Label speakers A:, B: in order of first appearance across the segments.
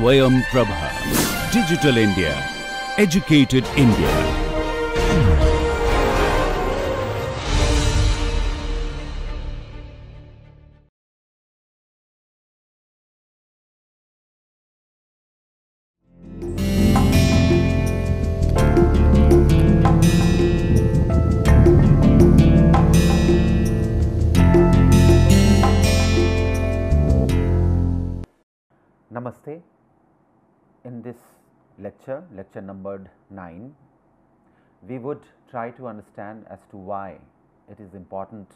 A: Swayam Prabha. Digital India. Educated India.
B: Namaste. In this lecture numbered 9, we would try to understand as to why it is important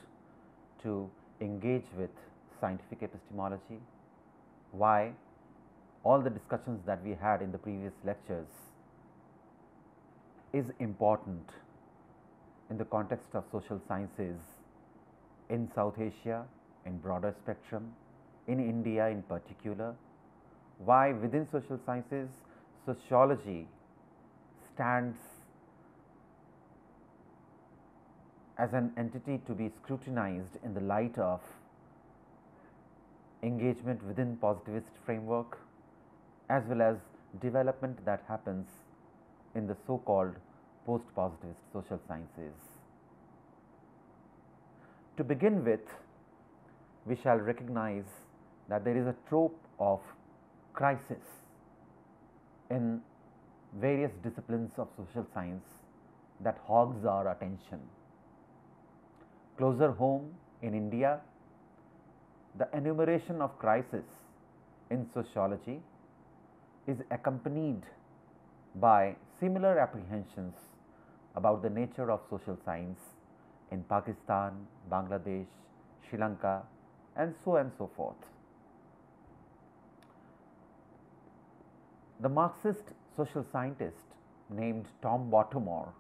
B: to engage with scientific epistemology, why all the discussions that we had in the previous lectures is important in the context of social sciences in South Asia, in broader spectrum, in India in particular, why within social sciences sociology stands as an entity to be scrutinized in the light of engagement within positivist framework as well as development that happens in the so called post positivist social sciences. To begin with, we shall recognize that there is a trope of crisis in various disciplines of social science that hogs our attention. Closer home in India, the enumeration of crisis in sociology is accompanied by similar apprehensions about the nature of social science in Pakistan, Bangladesh, Sri Lanka, and so forth. The Marxist social scientist named Tom Baltimore,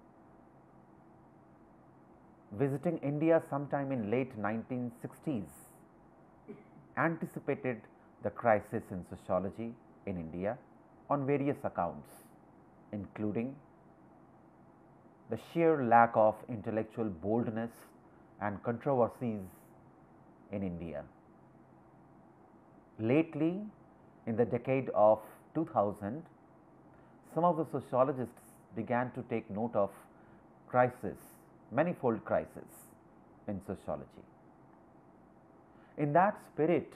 B: visiting India sometime in late 1960s, anticipated the crisis in sociology in India on various accounts, including the sheer lack of intellectual boldness and controversies in India. Lately, in the decade of 2000, some of the sociologists began to take note of crisis, manifold crisis in sociology. In that spirit,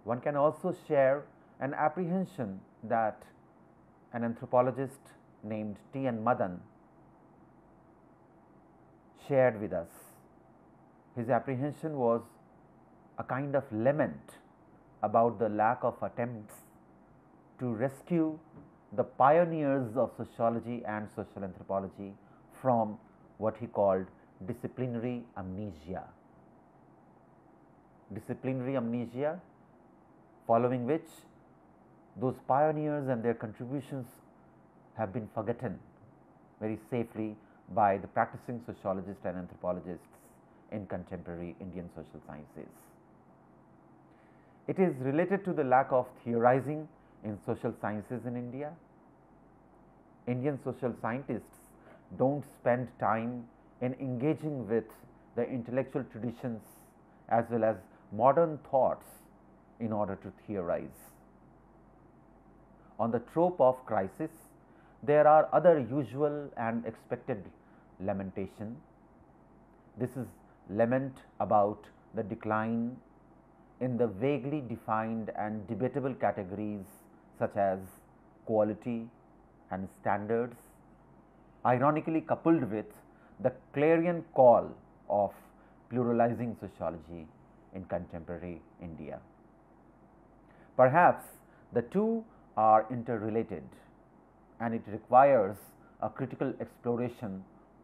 B: one can also share an apprehension that an anthropologist named T. N. Madan shared with us. His apprehension was a kind of lament about the lack of attempts to rescue the pioneers of sociology and social anthropology from what he called disciplinary amnesia. Disciplinary amnesia, following which those pioneers and their contributions have been forgotten very safely by the practicing sociologists and anthropologists in contemporary Indian social sciences. It is related to the lack of theorizing in social sciences in India. Indian social scientists don't spend time in engaging with the intellectual traditions as well as modern thoughts in order to theorize. On the trope of crisis, there are other usual and expected lamentation. This is lament about the decline in the vaguely defined and debatable categories such as quality and standards, ironically coupled with the clarion call of pluralizing sociology in contemporary India. Perhaps the two are interrelated and it requires a critical exploration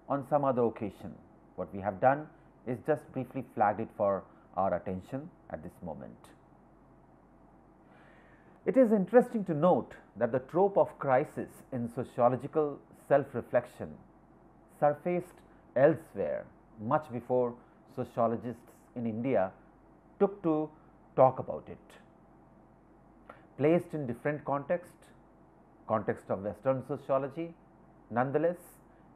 B: on some other occasion. What we have done is just briefly flagged it for our attention at this moment. It is interesting to note that the trope of crisis in sociological self-reflection surfaced elsewhere much before sociologists in India took to talk about it. Placed in different context of Western sociology, nonetheless,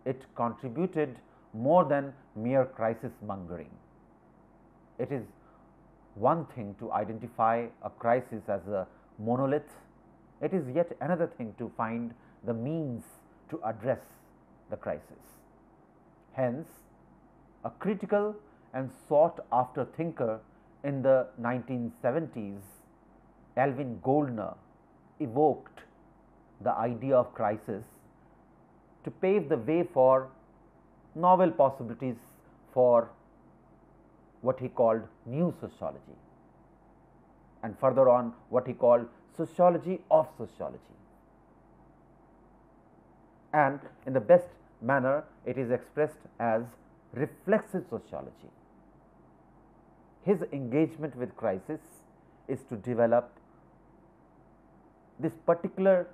B: it contributed more than mere crisis mongering. It is one thing to identify a crisis as a monolith it is yet another thing to find the means to address the crisis. Hence, a critical and sought after thinker in the 1970s, Alvin Goldner, evoked the idea of crisis to pave the way for novel possibilities for what he called new sociology, and further on what he called sociology of sociology. And in the best manner, it is expressed as reflexive sociology. His engagement with crisis is to develop this particular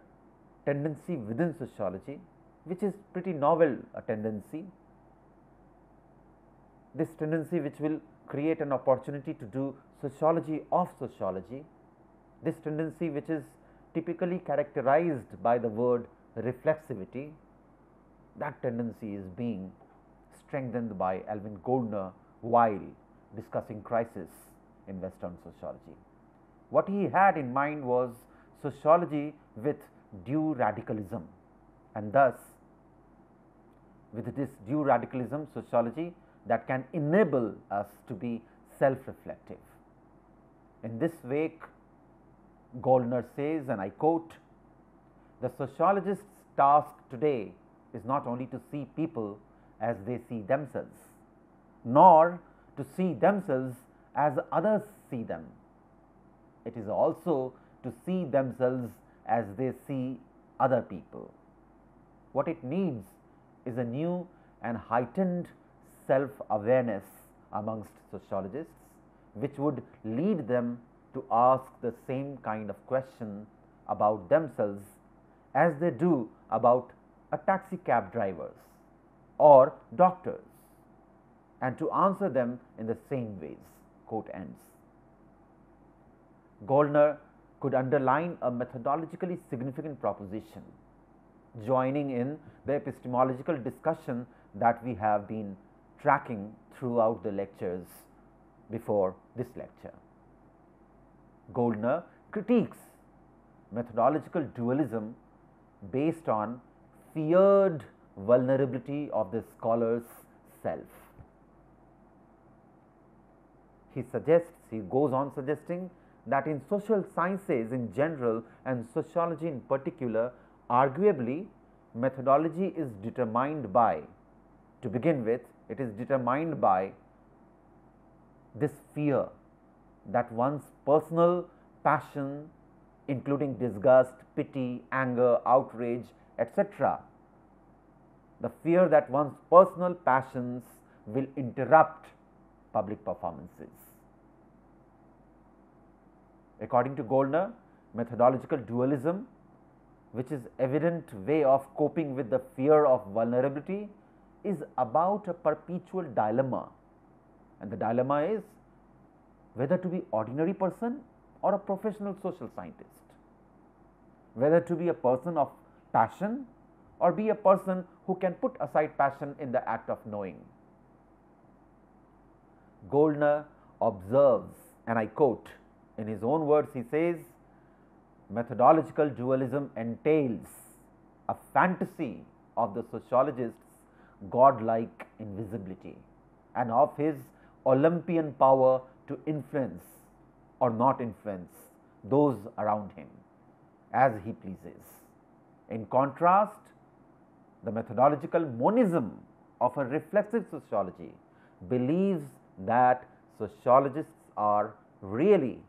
B: tendency within sociology, which is pretty novel a tendency, this tendency which will create an opportunity to do sociology of sociology, this tendency which is typically characterized by the word reflexivity, that tendency is being strengthened by Alvin Goldner while discussing crisis in Western sociology. What he had in mind was sociology with due radicalism, and thus with this due radicalism sociology that can enable us to be self-reflective. In this wake, Goldner says, and I quote, "The sociologist's task today is not only to see people as they see themselves, nor to see themselves as others see them. It is also to see themselves as they see other people. What it needs is a new and heightened self-awareness amongst sociologists, which would lead them to ask the same kind of question about themselves as they do about a taxi cab drivers or doctors, and to answer them in the same ways." Quote ends. Goldner could underline a methodologically significant proposition, joining in the epistemological discussion that we have been tracking throughout the lectures before this lecture. Goldner critiques methodological dualism based on feared vulnerability of the scholar's self. He goes on suggesting that in social sciences in general and sociology in particular, arguably methodology is determined by, to begin with, it is determined by this fear that one's personal passion, including disgust, pity, anger, outrage, etc., the fear that one's personal passions will interrupt public performances. According to Goldner, methodological dualism, which is evident way of coping with the fear of vulnerability, is about a perpetual dilemma, and the dilemma is whether to be ordinary person or a professional social scientist, whether to be a person of passion or be a person who can put aside passion in the act of knowing. Goldner observes, and I quote, in his own words he says, "Methodological dualism entails a fantasy of the sociologist's godlike invisibility and of his Olympian power to influence or not influence those around him as he pleases. In contrast, the methodological monism of a reflexive sociology believes that sociologists are really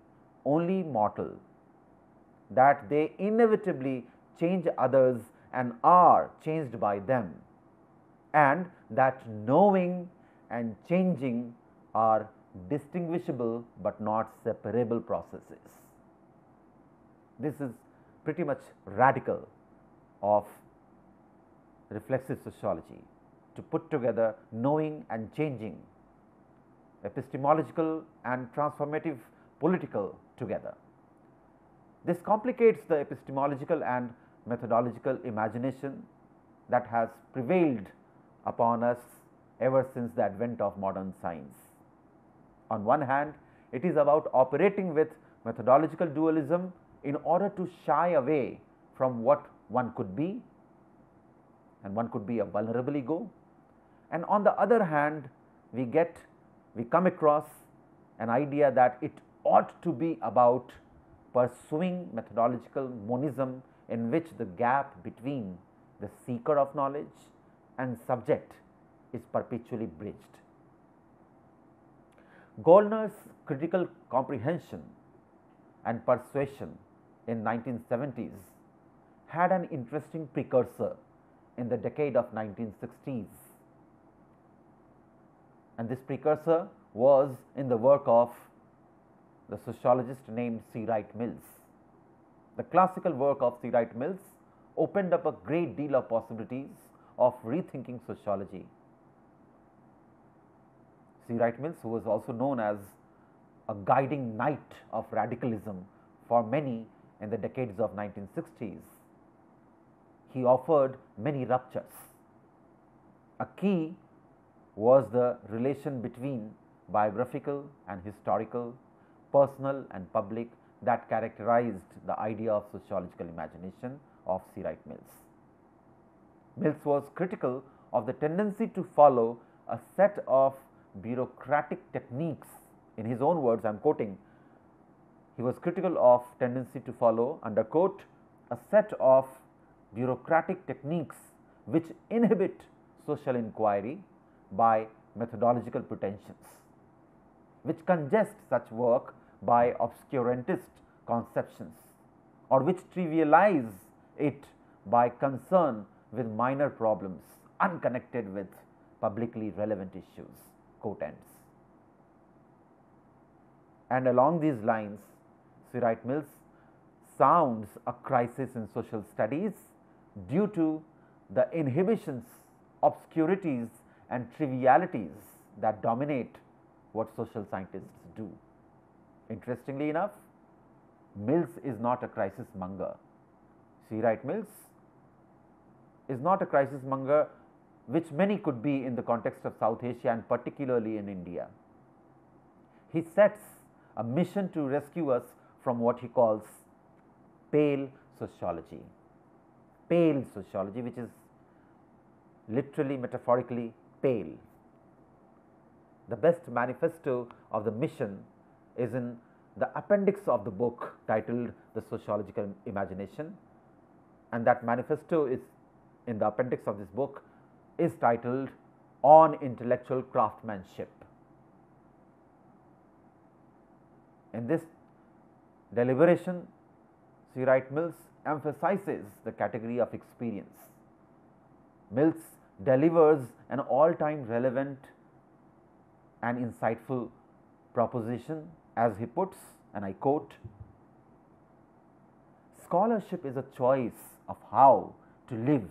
B: only mortal, that they inevitably change others and are changed by them, and that knowing and changing are distinguishable but not separable processes." This is pretty much radical of reflexive sociology, to put together knowing and changing, epistemological and transformative political together. This complicates the epistemological and methodological imagination that has prevailed upon us ever since the advent of modern science. On one hand, it is about operating with methodological dualism in order to shy away from what one could be, and one could be a vulnerable ego. And on the other hand, we come across an idea that it ought to be about pursuing methodological monism, in which the gap between the seeker of knowledge and subject is perpetually bridged. Goldner's critical comprehension and persuasion in 1970s had an interesting precursor in the decade of 1960s, and this precursor was in the work of the sociologist named C. Wright Mills. The classical work of C. Wright Mills opened up a great deal of possibilities of rethinking sociology. C. Wright Mills, who was also known as a guiding knight of radicalism for many in the decades of 1960s, he offered many ruptures. A key was the relation between biographical and historical, personal and public, that characterized the idea of sociological imagination of C. Wright Mills. Mills was critical of the tendency to follow a set of bureaucratic techniques. In his own words, I am quoting, he was critical of tendency to follow, under quote, a set of bureaucratic techniques which inhibit social inquiry by methodological pretensions, which congest such work by obscurantist conceptions, or which trivialize it by concern with minor problems unconnected with publicly relevant issues, quote ends. And along these lines, C. Wright Mills sounds a crisis in social studies due to the inhibitions, obscurities and trivialities that dominate what social scientists do. Interestingly enough, Mills is not a crisis monger. C. Wright Mills is not a crisis monger, which many could be in the context of South Asia and particularly in India. He sets a mission to rescue us from what he calls pale sociology. Pale sociology, which is literally, metaphorically pale. The best manifesto of the mission is in the appendix of the book titled The Sociological Imagination, and that manifesto is in the appendix of this book is titled On Intellectual Craftsmanship. In this deliberation, C. Wright Mills emphasizes the category of experience. Mills delivers an all-time relevant and insightful proposition as he puts, and I quote, "Scholarship is a choice of how to live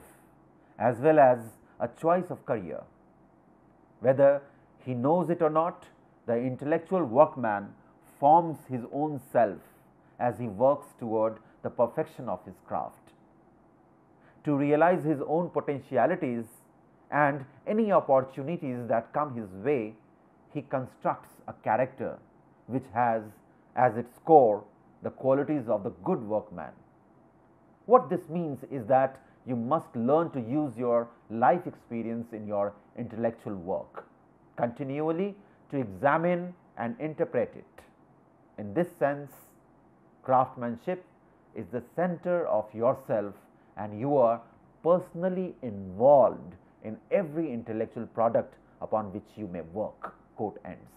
B: as well as a choice of career. Whether he knows it or not, the intellectual workman forms his own self as he works toward the perfection of his craft. To realize his own potentialities and any opportunities that come his way, he constructs a character which has as its core the qualities of the good workman. What this means is that you must learn to use your life experience in your intellectual work, continually to examine and interpret it. In this sense, craftsmanship is the center of yourself, and you are personally involved in every intellectual product upon which you may work." Quote ends.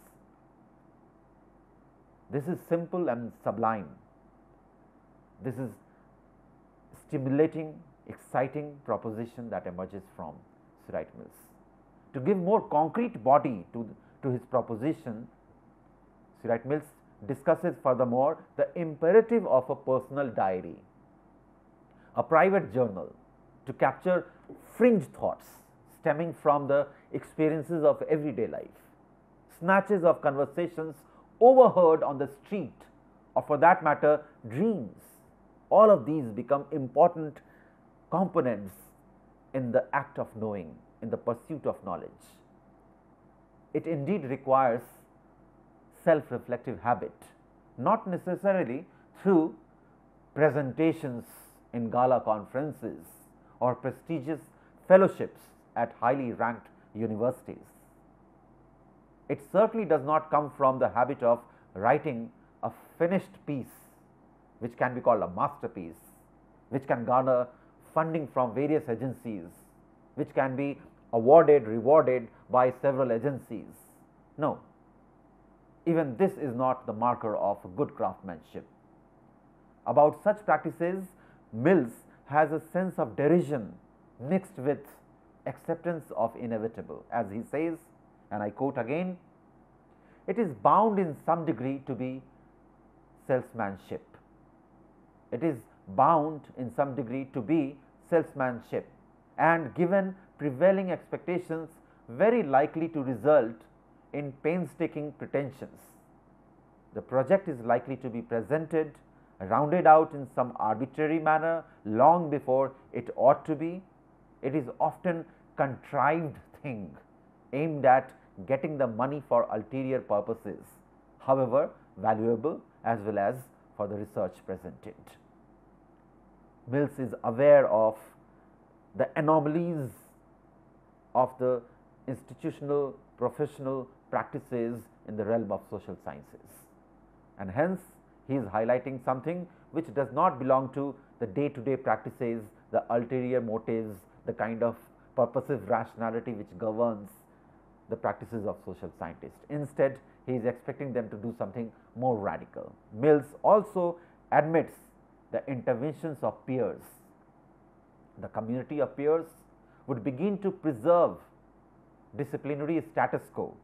B: This is simple and sublime. This is stimulating, exciting proposition that emerges from C. Wright Mills. To give more concrete body to his proposition, C. Wright Mills discusses furthermore the imperative of a personal diary, a private journal, to capture fringe thoughts stemming from the experiences of everyday life, snatches of conversations overheard on the street, or for that matter, dreams. All of these become important components in the act of knowing, in the pursuit of knowledge. It indeed requires self-reflective habit, not necessarily through presentations in gala conferences or prestigious fellowships at highly ranked universities. It certainly does not come from the habit of writing a finished piece, which can be called a masterpiece, which can garner funding from various agencies, which can be awarded, rewarded by several agencies. No, even this is not the marker of good craftsmanship. About such practices, Mills has a sense of derision mixed with acceptance of inevitable. As he says, and I quote again, "It is bound in some degree to be salesmanship. It is bound in some degree to be salesmanship, and given prevailing expectations, very likely to result in painstaking pretensions. The project is likely to be presented, rounded out in some arbitrary manner long before it ought to be. It is often contrived thing aimed at getting the money for ulterior purposes, however valuable, as well as for the research presented." Mills is aware of the anomalies of the institutional professional practices in the realm of social sciences, and hence he is highlighting something which does not belong to the day-to-day practices, the ulterior motives, the kind of purposive rationality which governs the practices of social scientists. Instead, he is expecting them to do something more radical. Mills also admits the interventions of peers. The community of peers would begin to preserve disciplinary status quo,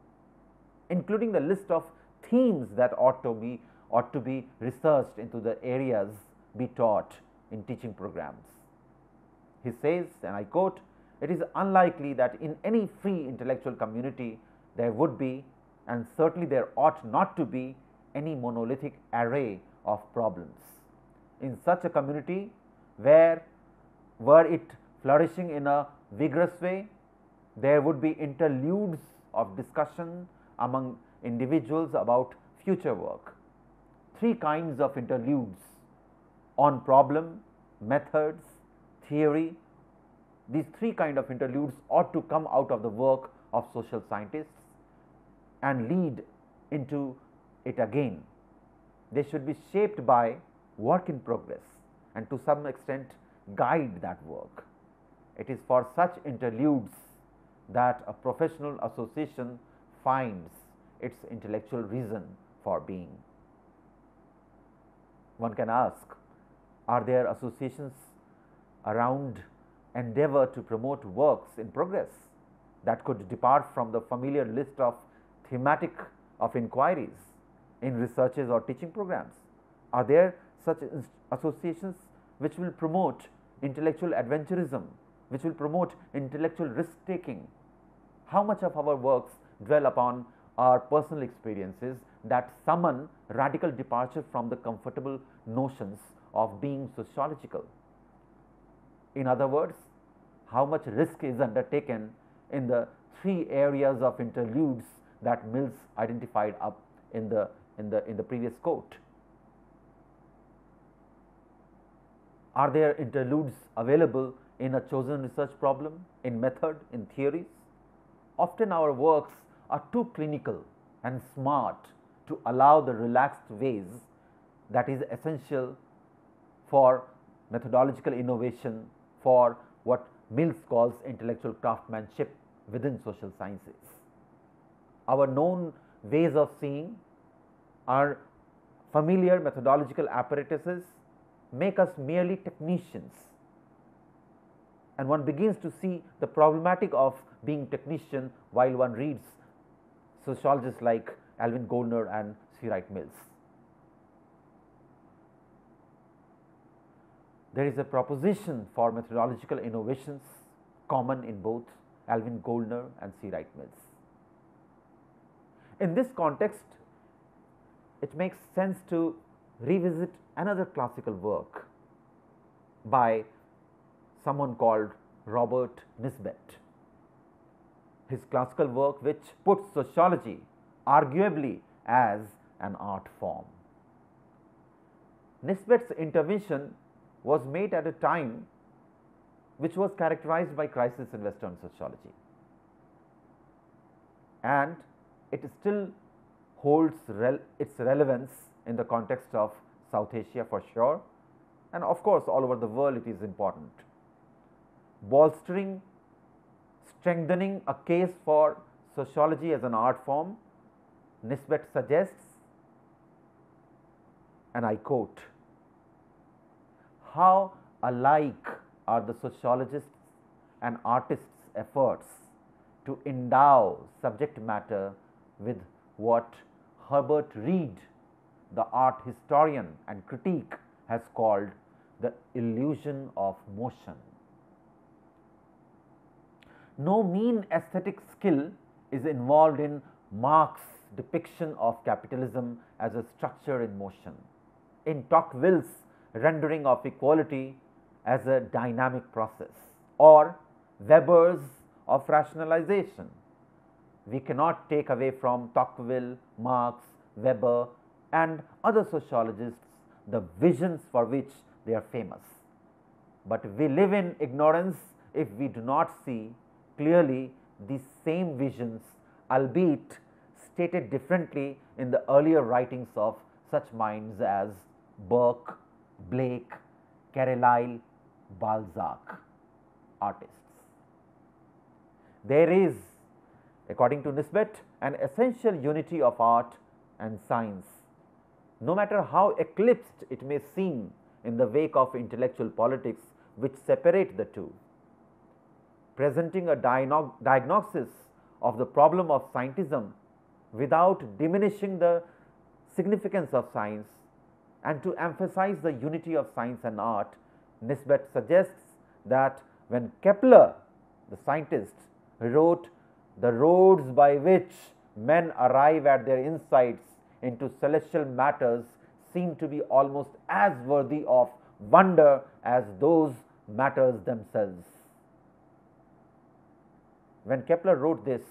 B: including the list of themes that ought to be researched into the areas be taught in teaching programs. He says, and I quote, "It is unlikely that in any free intellectual community there would be, and certainly there ought not to be, any monolithic array of problems. In such a community, were it flourishing in a vigorous way, there would be interludes of discussion among individuals about future work. Three kinds of interludes: on problem, methods, theory. These three kinds of interludes ought to come out of the work of social scientists and lead into it again. They should be shaped by work in progress and to some extent guide that work. It is for such interludes that a professional association finds its intellectual reason for being." One can ask, are there associations around endeavor to promote works in progress that could depart from the familiar list of thematic of inquiries in researches or teaching programs? Are there such associations which will promote intellectual adventurism, which will promote intellectual risk taking? How much of our works dwell upon our personal experiences that summon radical departure from the comfortable notions of being sociological? In other words, how much risk is undertaken in the three areas of interludes that Mills identified up in the previous quote? Are there interludes available in a chosen research problem, in method, in theories? Often our works are too clinical and smart to allow the relaxed ways that is essential for methodological innovation, for what Mills calls intellectual craftsmanship within social sciences. Our known ways of seeing, our familiar methodological apparatuses make us merely technicians, and one begins to see the problematic of being technician while one reads sociologists like Alvin Goldner and C. Wright Mills. There is a proposition for methodological innovations common in both Alvin Goldner and C. Wright Mills. In this context, it makes sense to revisit another classical work by someone called Robert Nisbett. His classical work which puts sociology arguably as an art form. Nisbett's intervention was made at a time which was characterized by crisis in Western sociology, and it still holds its relevance in the context of South Asia for sure, and of course, all over the world it is important. Bolstering, strengthening a case for sociology as an art form, Nisbett suggests, and I quote, how alike are the sociologists and artists' efforts to endow subject matter with what Herbert Reed, the art historian and critique, has called the illusion of motion. No mean aesthetic skill is involved in Marx's depiction of capitalism as a structure in motion, in Tocqueville's rendering of equality as a dynamic process, or Weber's of rationalization. We cannot take away from Tocqueville, Marx, Weber and other sociologists the visions for which they are famous. But we live in ignorance if we do not see clearly these same visions, albeit stated differently in the earlier writings of such minds as Burke, Blake, Carlyle, Balzac, artists. There is, according to Nisbett, an essential unity of art and science, no matter how eclipsed it may seem in the wake of intellectual politics which separate the two. Presenting a diagnosis of the problem of scientism without diminishing the significance of science, and to emphasize the unity of science and art, Nisbett suggests that when Kepler, the scientist, wrote the roads by which men arrive at their insights into celestial matters seem to be almost as worthy of wonder as those matters themselves. When Kepler wrote this,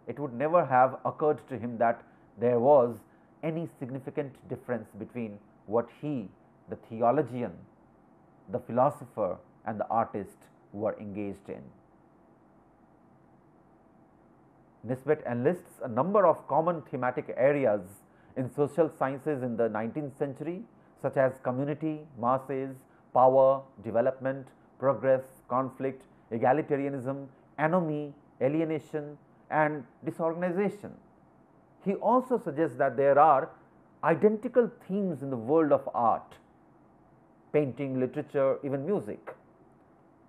B: it would never have occurred to him that there was any significant difference between what he, the theologian, the philosopher and the artist were engaged in. Nisbett enlists a number of common thematic areas in social sciences in the 19th century, such as community, masses, power, development, progress, conflict, egalitarianism, anomie, alienation and disorganization. He also suggests that there are identical themes in the world of art, painting, literature, even music.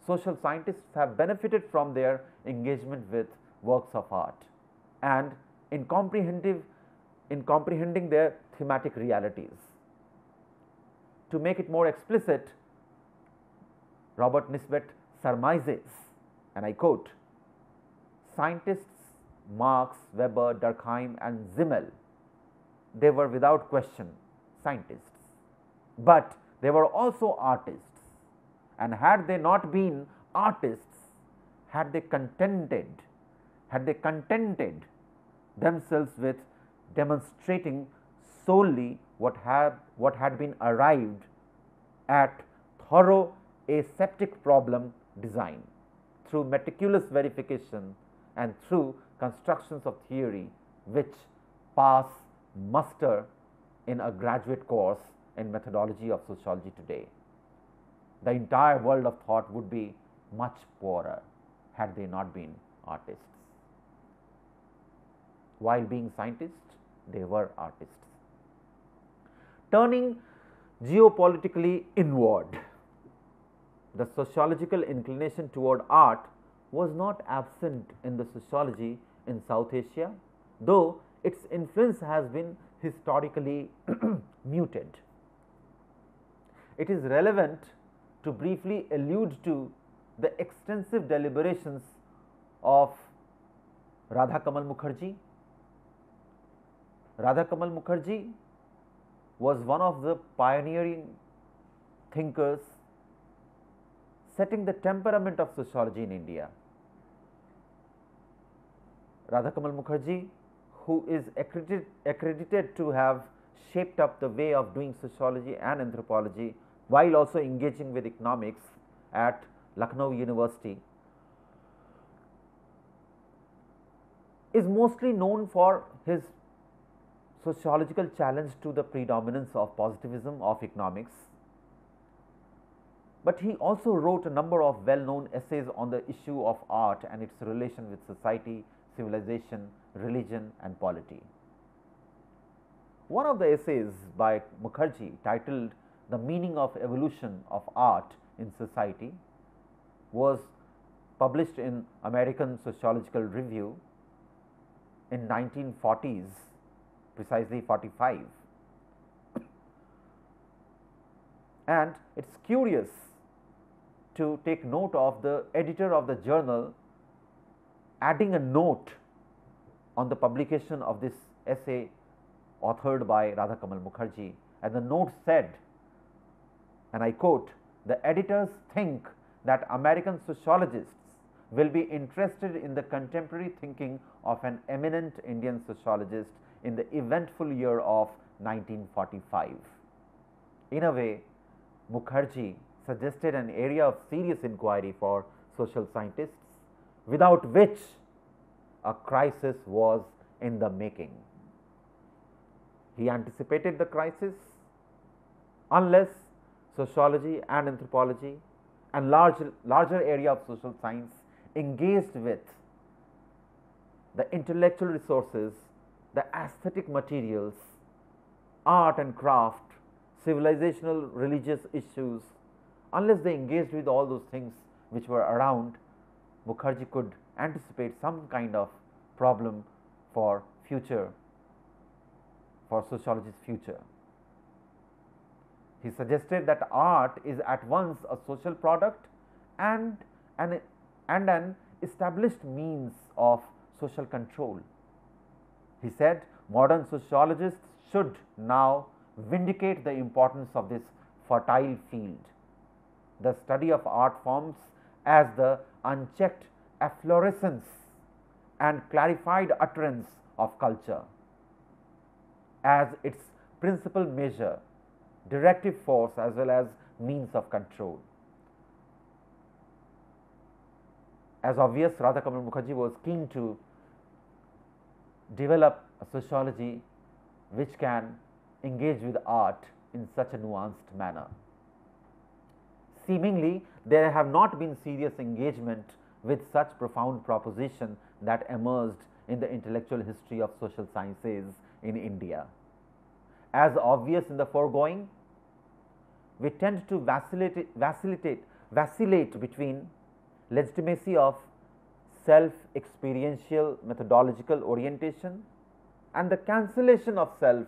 B: Social scientists have benefited from their engagement with works of art and in comprehending their thematic realities. To make it more explicit, Robert Nisbett surmises, and I quote, scientists Marx, Weber, Durkheim and Simmel, they were without question scientists, but they were also artists, and had they not been artists, had they contented themselves with demonstrating solely what had been arrived at thorough aseptic problem design through meticulous verification and through constructions of theory which pass muster in a graduate course in methodology of sociology today. The entire world of thought would be much poorer had they not been artists. While being scientists, they were artists. Turning geopolitically inward, the sociological inclination toward art was not absent in the sociology in South Asia, though its influence has been historically muted. It is relevant to briefly allude to the extensive deliberations of Radhakamal Mukherjee. Radhakamal Mukherjee was one of the pioneering thinkers setting the temperament of sociology in India. Radhakamal Mukherjee, who is accredited to have shaped up the way of doing sociology and anthropology while also engaging with economics at Lucknow University, is mostly known for his sociological challenge to the predominance of positivism of economics, but he also wrote a number of well-known essays on the issue of art and its relation with society, civilization, religion and polity. One of the essays by Mukherjee, titled "The Meaning of Evolution of Art in Society," was published in American Sociological Review in 1940s, precisely 45. And it is curious to take note of the editor of the journal adding a note on the publication of this essay authored by Radhakamal Mukherjee, and the note said, and I quote, "The editors think that American sociologists will be interested in the contemporary thinking of an eminent Indian sociologist in the eventful year of 1945. In a way, Mukherjee suggested an area of serious inquiry for social scientists, without which a crisis was in the making. He anticipated the crisis unless sociology and anthropology and larger area of social science engaged with the intellectual resources, the aesthetic materials, art and craft, civilizational religious issues, unless they engaged with all those things which were around, Mukherjee could anticipate some kind of problem for future, for sociology's future. He suggested that art is at once a social product and an established means of social control. He said modern sociologists should now vindicate the importance of this fertile field, the study of art forms as the unchecked efflorescence and clarified utterance of culture, as its principal measure, directive force as well as means of control. As obvious, Radhakamal Mukherjee was keen to develop a sociology which can engage with art in such a nuanced manner. Seemingly, there have not been serious engagement with such profound proposition that emerged in the intellectual history of social sciences in India. As obvious in the foregoing, we tend to vacillate between legitimacy of self-experiential methodological orientation and the cancellation of self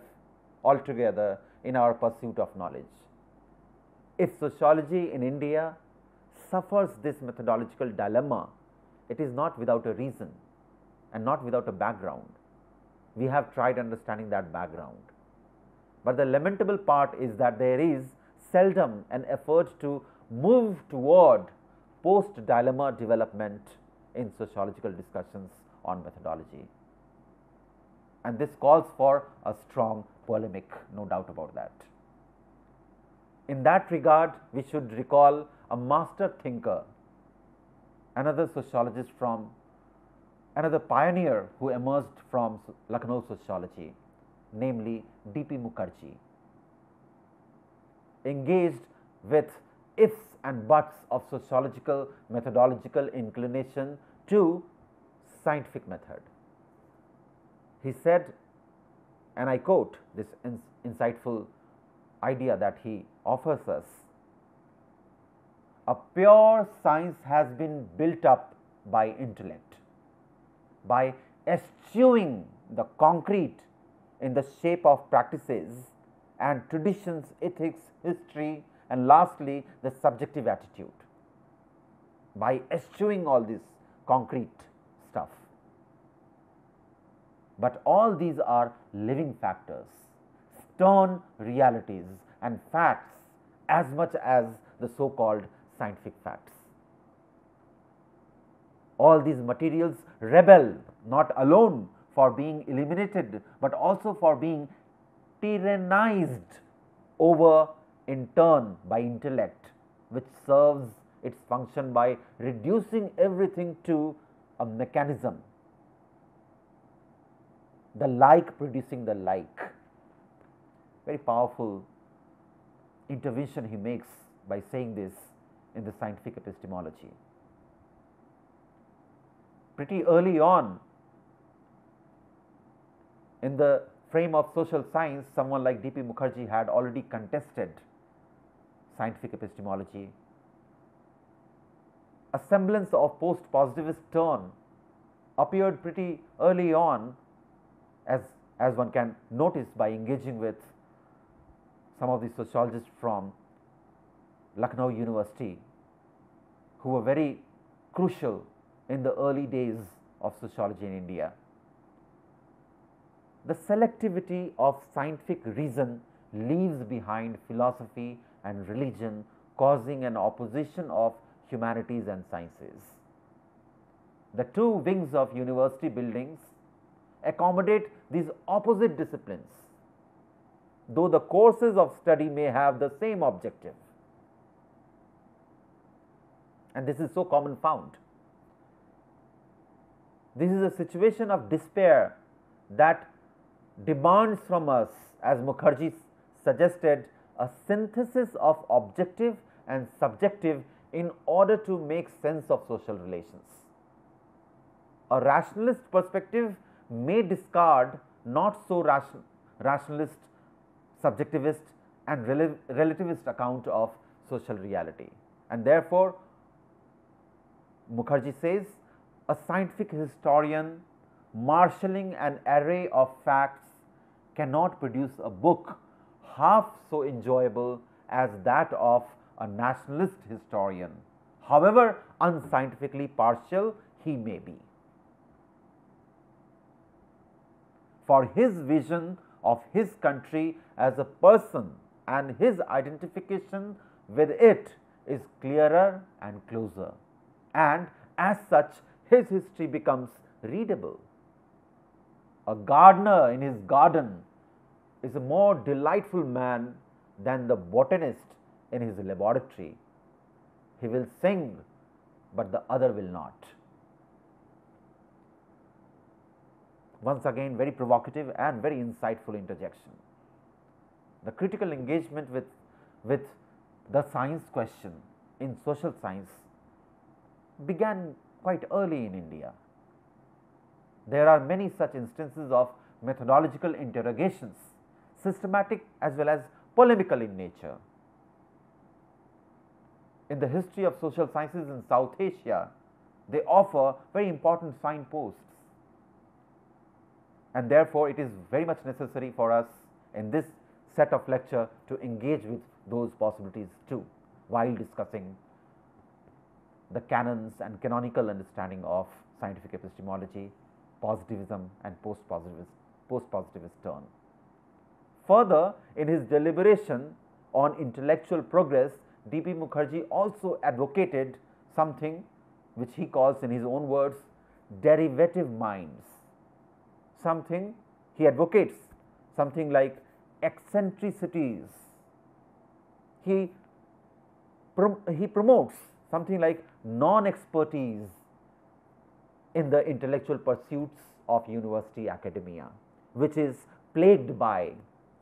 B: altogether in our pursuit of knowledge. If sociology in India suffers this methodological dilemma, it is not without a reason and not without a background. We have tried understanding that background. But the lamentable part is that there is seldom an effort to move toward post-dilemma development in sociological discussions on methodology. And this calls for a strong polemic, no doubt about that. In that regard, we should recall a master thinker, another sociologist from, another pioneer who emerged from Lucknow sociology, namely D.P. Mukherjee, engaged with ifs and buts of sociological methodological inclination to scientific method. He said, and I quote this insightful idea that he offers us: a pure science has been built up by intellect, by eschewing the concrete in the shape of practices and traditions, ethics, history, and lastly the subjective attitude. By eschewing all this concrete stuff. But all these are living factors, stern realities and facts as much as the so-called scientific facts. All these materials rebel not alone for being eliminated, but also for being tyrannized over in turn by intellect, which serves its function by reducing everything to a mechanism, the like producing the like. Very powerful intervention he makes by saying this in the scientific epistemology. Pretty early on in the frame of social science, someone like D.P. Mukherjee had already contested scientific epistemology. A semblance of post-positivist turn appeared pretty early on, as one can notice by engaging with some of the sociologists from Lucknow University, who were very crucial in the early days of sociology in India. The selectivity of scientific reason leaves behind philosophy and religion, causing an opposition of humanities and sciences. The two wings of university buildings accommodate these opposite disciplines, though the courses of study may have the same objective. And this is so common found. This is a situation of despair that demands from us, as Mukherjee suggested, a synthesis of objective and subjective in order to make sense of social relations. A rationalist perspective may discard not so rationalist, subjectivist and relativist account of social reality, and therefore Mukherjee says a scientific historian marshalling an array of facts cannot produce a book half so enjoyable as that of a nationalist historian, however unscientifically partial he may be. For his vision of his country as a person and his identification with it is clearer and closer, and as such his history becomes readable. A gardener in his garden is a more delightful man than the botanist in his laboratory. He will sing, but the other will not. Once again, very provocative and very insightful interjection. The critical engagement with the science question in social science began quite early in India. There are many such instances of methodological interrogations, systematic as well as polemical in nature. In the history of social sciences in South Asia, they offer very important signposts, and therefore it is very much necessary for us in this set of lecture to engage with those possibilities too, while discussing the canons and canonical understanding of scientific epistemology, positivism and post-positivist turn. Further, in his deliberation on intellectual progress, D.P. Mukherjee also advocated something which he calls, in his own words, derivative minds. Something he advocates, something like eccentricities. He promotes something like non-expertise in the intellectual pursuits of university academia, which is plagued by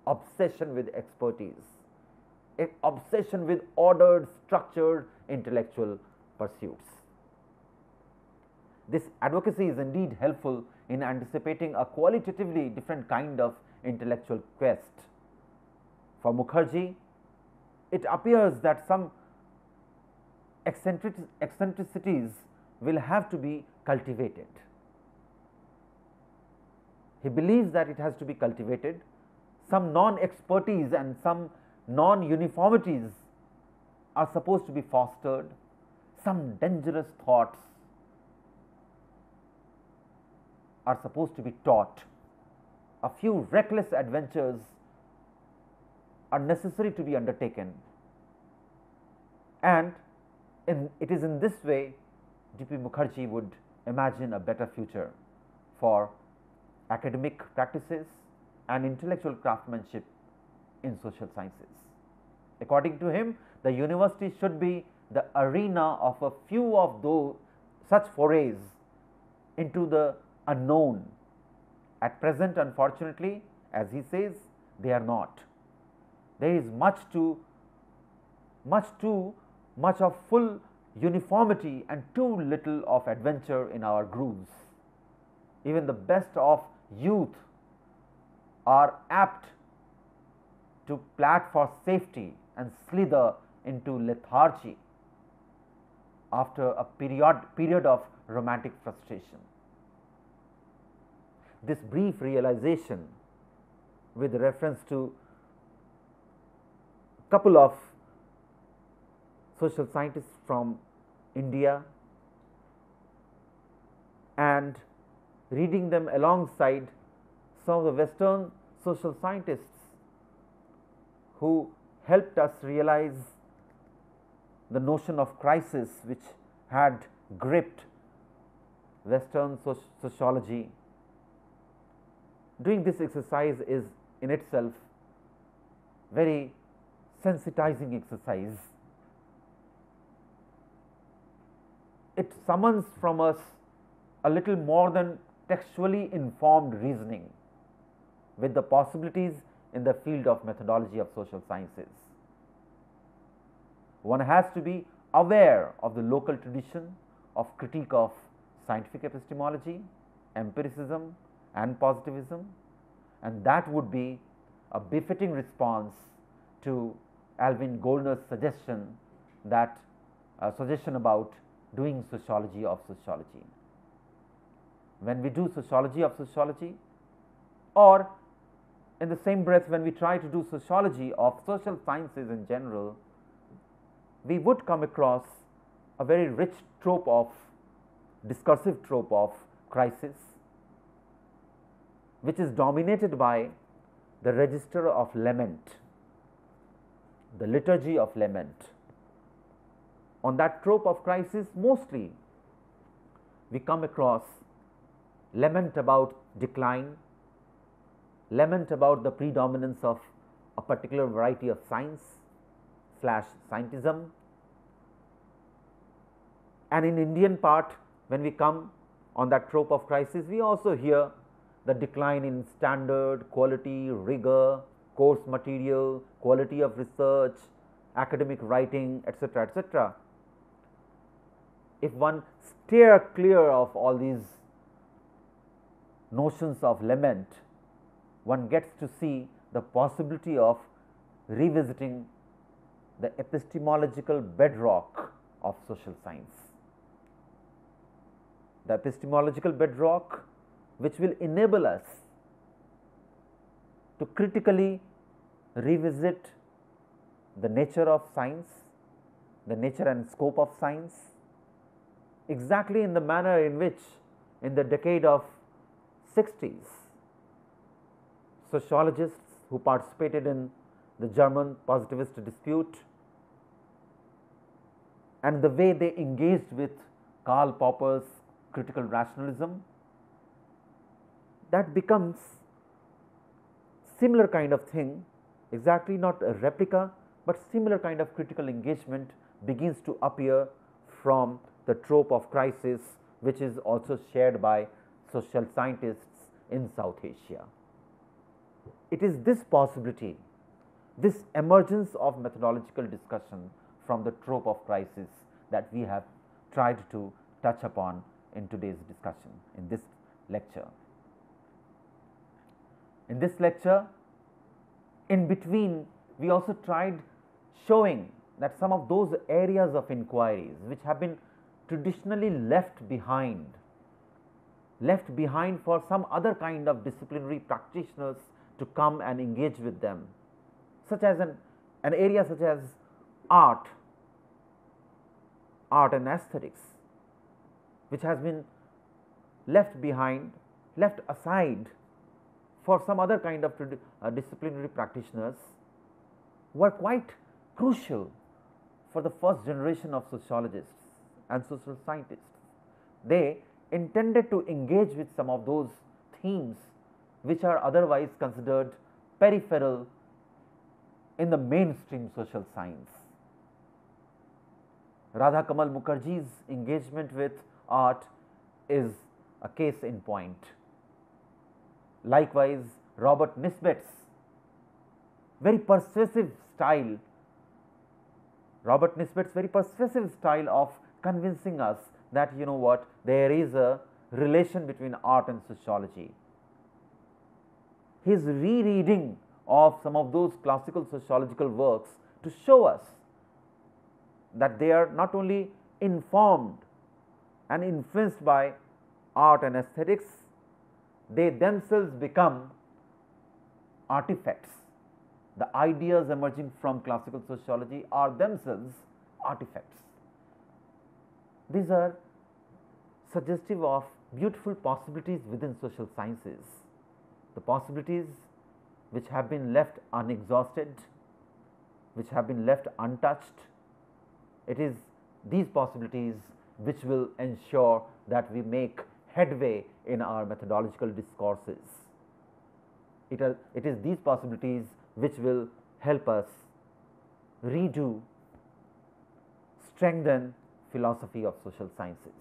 B: obsession with expertise, obsession with ordered, structured intellectual pursuits. This advocacy is indeed helpful in anticipating a qualitatively different kind of intellectual quest. For Mukherjee, it appears that some eccentricities will have to be cultivated. He believes that it has to be cultivated. Some non-expertise and some non-uniformities are supposed to be fostered. Some dangerous thoughts are supposed to be taught. A few reckless adventures are necessary to be undertaken, and it is in this way D.P. Mukherjee would imagine a better future for academic practices, and intellectual craftsmanship in social sciences. According to him, the university should be the arena of a few of those such forays into the unknown. At present, unfortunately, as he says, they are not. There is much of full uniformity and too little of adventure in our grooves. Even the best of youth are apt to plat for safety and slither into lethargy after a period of romantic frustration. This brief realization with reference to a couple of social scientists from India and reading them alongside some of the Western social scientists who helped us realize the notion of crisis which had gripped Western sociology. Doing this exercise is in itself very sensitizing exercise. It summons from us a little more than textually informed reasoning with the possibilities in the field of methodology of social sciences. One has to be aware of the local tradition of critique of scientific epistemology, empiricism and positivism, and that would be a befitting response to Alvin Goldner's suggestion about doing sociology of sociology. When we do sociology of sociology, or in the same breath when we try to do sociology of social sciences in general, we would come across a very rich trope of discursive trope of crisis, which is dominated by the register of lament, the liturgy of lament. On that trope of crisis, mostly we come across lament about decline, lament about the predominance of a particular variety of science / scientism. And in Indian part, when we come on that trope of crisis, we also hear the decline in standard, quality, rigor, course material, quality of research, academic writing, etc., etc. If one steer clear of all these notions of lament, one gets to see the possibility of revisiting the epistemological bedrock of social science. The epistemological bedrock which will enable us to critically revisit the nature of science, the nature and scope of science, exactly in the manner in which in the decade of 60s, sociologists who participated in the German positivist dispute and the way they engaged with Karl Popper's critical rationalism, that becomes similar kind of thing, exactly not a replica, but similar kind of critical engagement begins to appear from the trope of crisis, which is also shared by social scientists in South Asia. It is this possibility, this emergence of methodological discussion from the trope of crisis that we have tried to touch upon in today's discussion, in this lecture. In this lecture, in between, we also tried showing that some of those areas of inquiries which have been traditionally left behind for some other kind of disciplinary practitioners to come and engage with them, such as an area such as art and aesthetics, which has been left behind, left aside for some other kind of disciplinary practitioners, were quite crucial for the first generation of sociologists and social scientists. They intended to engage with some of those themes which are otherwise considered peripheral in the mainstream social science. Radhakamal Mukherjee's engagement with art is a case in point. Likewise, Robert Nisbett's very persuasive style, of convincing us that, you know what, there is a relation between art and sociology. His rereading of some of those classical sociological works to show us that they are not only informed and influenced by art and aesthetics, they themselves become artifacts. The ideas emerging from classical sociology are themselves artifacts. These are suggestive of beautiful possibilities within social sciences, the possibilities which have been left unexhausted, which have been left untouched. It is these possibilities which will ensure that we make headway in our methodological discourses. It is these possibilities which will help us redo, strengthen philosophy of social sciences.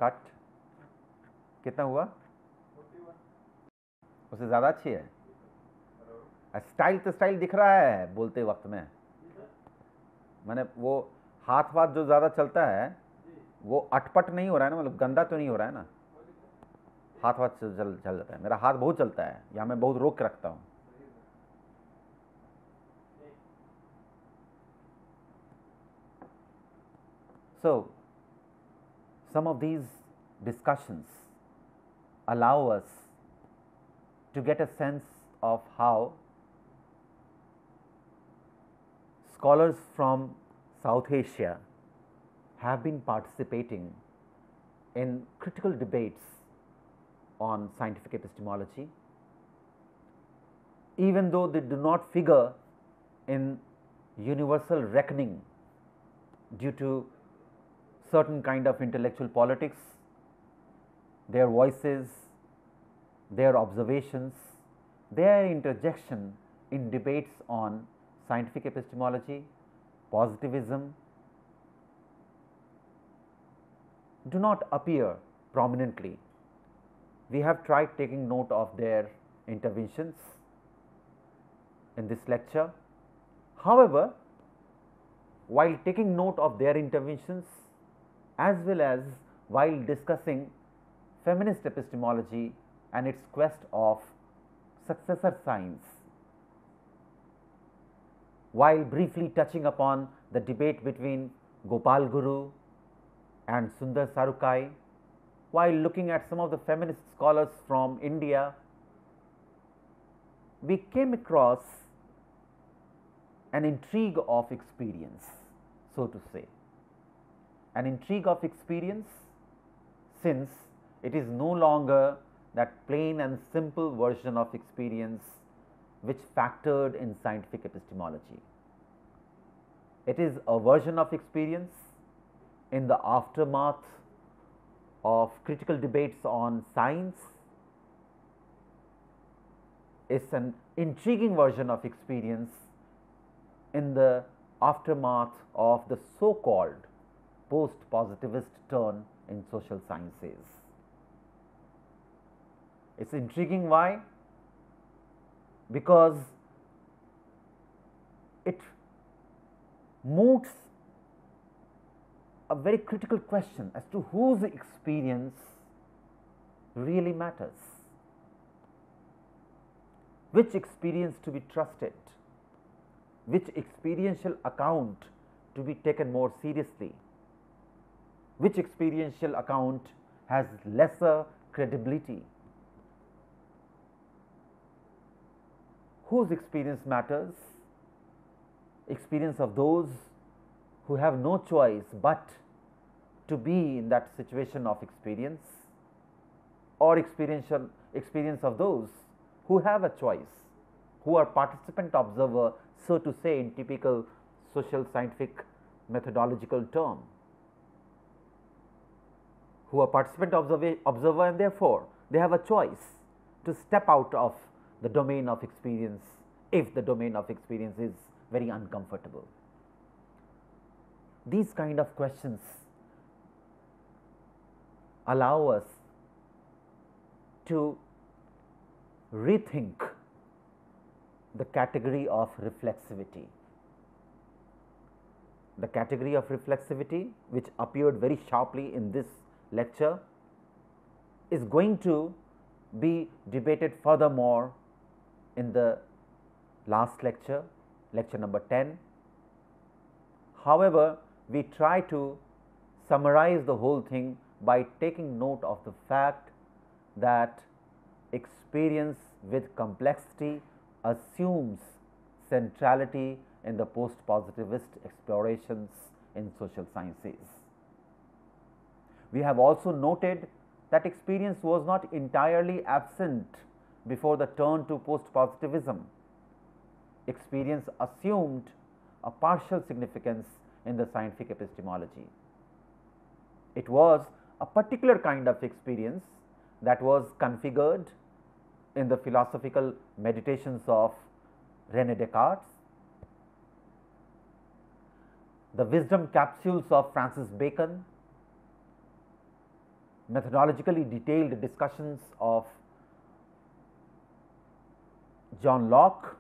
B: Cut कितना हुआ? उससे ज़्यादा अच्छी है। Style तो style दिख रहा है बोलते वक्त में, मैंने वो हाथ वाथ जो ज़्यादा चलता है वो अटपट नहीं हो रहा है ना, मतलब गंदा तो नहीं हो रहा है ना, हाथ वाथ चल जाता है। मेरा हाथ बहुत चलता है, या मैं बहुत रोक के रखता हूँ। So, some of these discussions allow us to get a sense of how scholars from South Asia have been participating in critical debates on scientific epistemology, even though they do not figure in universal reckoning due to certain kind of intellectual politics. Their voices, their observations, their interjection in debates on scientific epistemology, positivism, do not appear prominently. We have tried taking note of their interventions in this lecture. However, while taking note of their interventions, as well as while discussing feminist epistemology and its quest of successor science, while briefly touching upon the debate between Gopal Guru and Sundar Sarukai, while looking at some of the feminist scholars from India, we came across an intrigue of experience, so to say. An intrigue of experience, since it is no longer that plain and simple version of experience which factored in scientific epistemology. It is a version of experience in the aftermath of critical debates on science. It's an intriguing version of experience in the aftermath of the so-called post-positivist turn in social sciences. It's intriguing, why? Because it moots a very critical question as to whose experience really matters, which experience to be trusted, which experiential account to be taken more seriously, which experiential account has lesser credibility, whose experience matters, experience of those who have no choice but to be in that situation of experience, or experience of those who have a choice who are participant observer, so to say, in typical social scientific methodological term, who are participant observer, and therefore they have a choice to step out of the domain of experience if the domain of experience is very uncomfortable. These kind of questions allow us to rethink the category of reflexivity. The category of reflexivity, which appeared very sharply in this lecture, is going to be debated furthermore in the last lecture, lecture number 10. However, we try to summarize the whole thing by taking note of the fact that experience with complexity assumes centrality in the post-positivist explorations in social sciences. We have also noted that experience was not entirely absent before the turn to post-positivism. Experience assumed a partial significance in the scientific epistemology. It was a particular kind of experience that was configured in the philosophical meditations of René Descartes, the wisdom capsules of Francis Bacon, methodologically detailed discussions of John Locke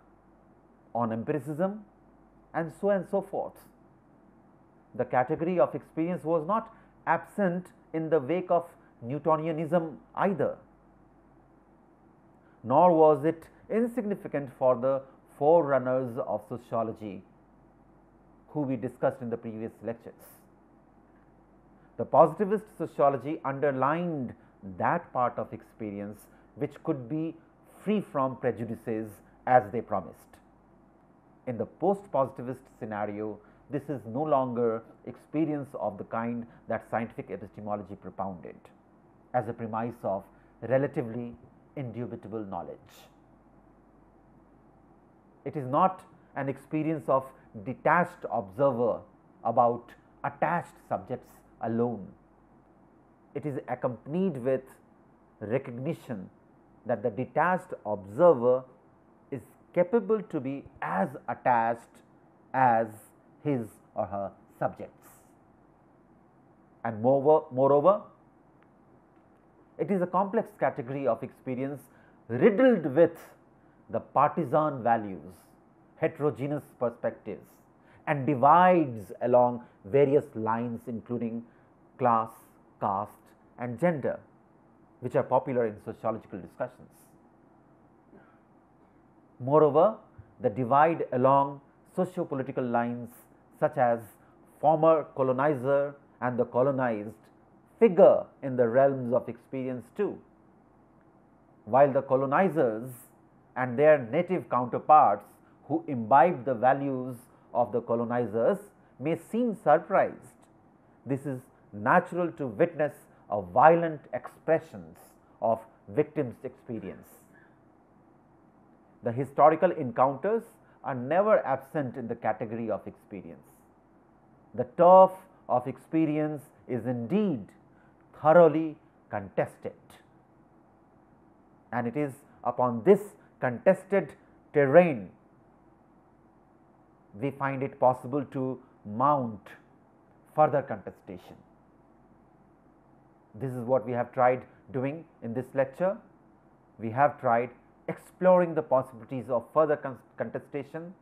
B: on empiricism, and so forth. The category of experience was not absent in the wake of Newtonianism either, nor was it insignificant for the forerunners of sociology who we discussed in the previous lectures. The positivist sociology underlined that part of experience which could be free from prejudices as they promised. In the post-positivist scenario, this is no longer experience of the kind that scientific epistemology propounded as a premise of relatively indubitable knowledge. It is not an experience of detached observer about attached subjects alone. It is accompanied with recognition that the detached observer is capable to be as attached as his or her subjects. And moreover, it is a complex category of experience riddled with the partisan values, heterogeneous perspectives, and divides along various lines including class, caste, and gender, which are popular in sociological discussions. Moreover, the divide along socio-political lines such as former colonizer and the colonized figure in the realms of experience too. While the colonizers and their native counterparts who imbibe the values of the colonizers may seem surprised, this is natural to witness a violent expressions of victims' experience. The historical encounters are never absent in the category of experience. The turf of experience is indeed thoroughly contested, and it is upon this contested terrain we find it possible to mount further contestation. This is what we have tried doing in this lecture. We have tried exploring the possibilities of further contestation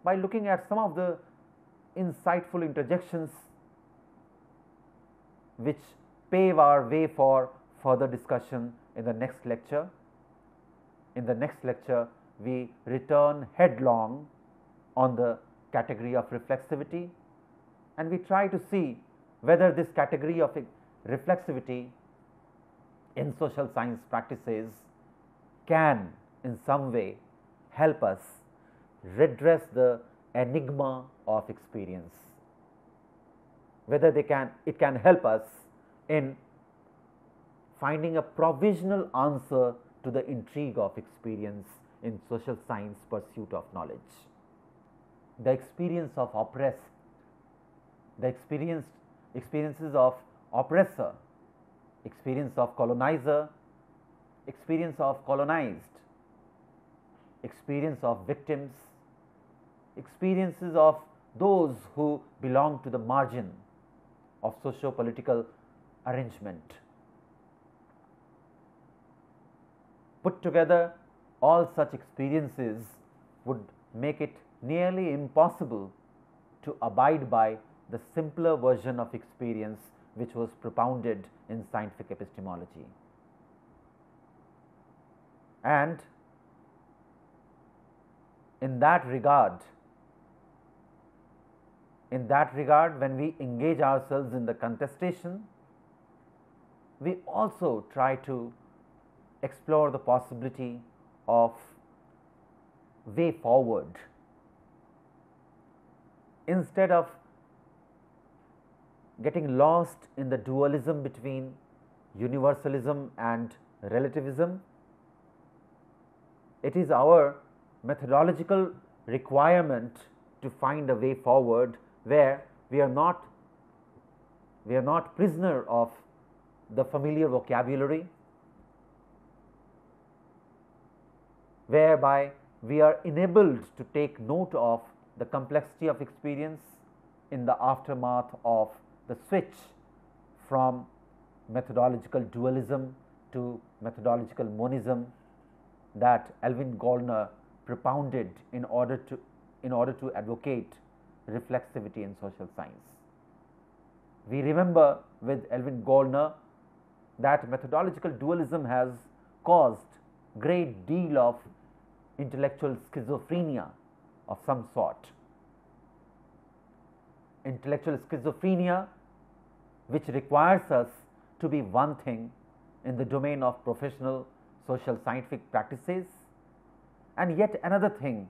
B: by looking at some of the insightful interjections which pave our way for further discussion in the next lecture. In the next lecture, we return headlong on the category of reflexivity, and we try to see whether this category of reflexivity in social science practices can in some way help us redress the enigma of experience, whether it can help us in finding a provisional answer to the intrigue of experience in social science pursuit of knowledge. The experience of oppressed, the experiences of oppressor, experience of colonizer, experience of colonized, experience of victims, experiences of those who belong to the margin of socio-political arrangement. Put together, all such experiences would make it nearly impossible to abide by the simpler version of experience which was propounded in scientific epistemology. And in that regard, when we engage ourselves in the contestation, we also try to explore the possibility of way forward. Instead of getting lost in the dualism between universalism and relativism, it is our methodological requirement to find a way forward where we are not prisoner of the familiar vocabulary, whereby we are enabled to take note of the complexity of experience in the aftermath of the switch from methodological dualism to methodological monism that Elvin Goldner propounded in order to advocate reflexivity in social science. We remember with Elvin Goldner that methodological dualism has caused great deal of intellectual schizophrenia of some sort. Intellectual schizophrenia which requires us to be one thing in the domain of professional social scientific practices and yet another thing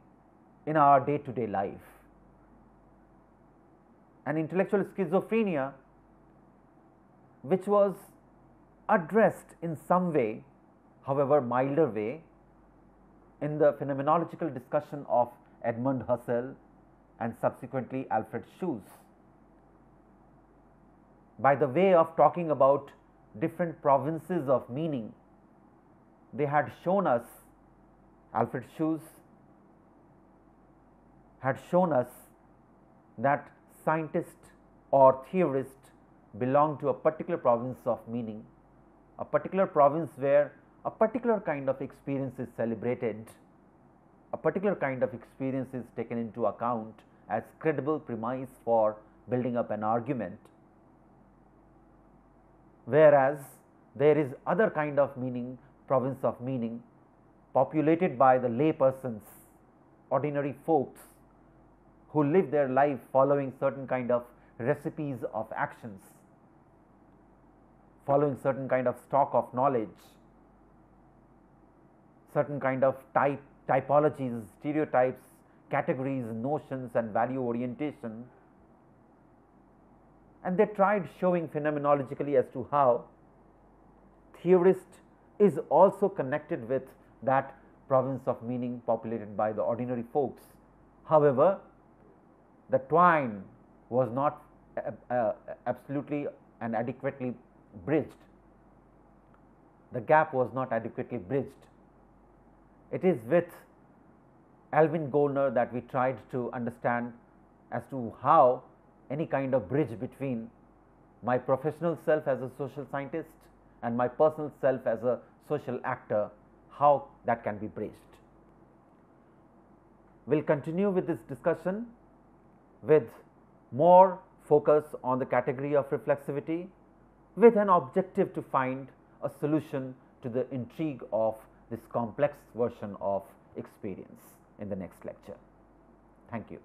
B: in our day-to-day life. An intellectual schizophrenia which was addressed in some way, however milder way, in the phenomenological discussion of Edmund Husserl and subsequently Alfred Schuss. By the way of talking about different provinces of meaning, they had shown us, Alfred Schuss had shown us that scientist or theorist belong to a particular province of meaning, a particular province where a particular kind of experience is celebrated, a particular kind of experience is taken into account as credible premise for building up an argument, whereas there is other kind of meaning, province of meaning populated by the lay persons, ordinary folks who live their life following certain kind of recipes of actions, following certain kind of stock of knowledge, certain kind of typologies, stereotypes, categories, notions and value orientation, and they tried showing phenomenologically as to how theorist is also connected with that province of meaning populated by the ordinary folks. However, the twine was not absolutely and adequately bridged. The gap was not adequately bridged. It is with Elvin Goldner that we tried to understand as to how any kind of bridge between my professional self as a social scientist and my personal self as a social actor, how that can be bridged. We will continue with this discussion with more focus on the category of reflexivity, with an objective to find a solution to the intrigue of this complex version of experience in the next lecture. Thank you.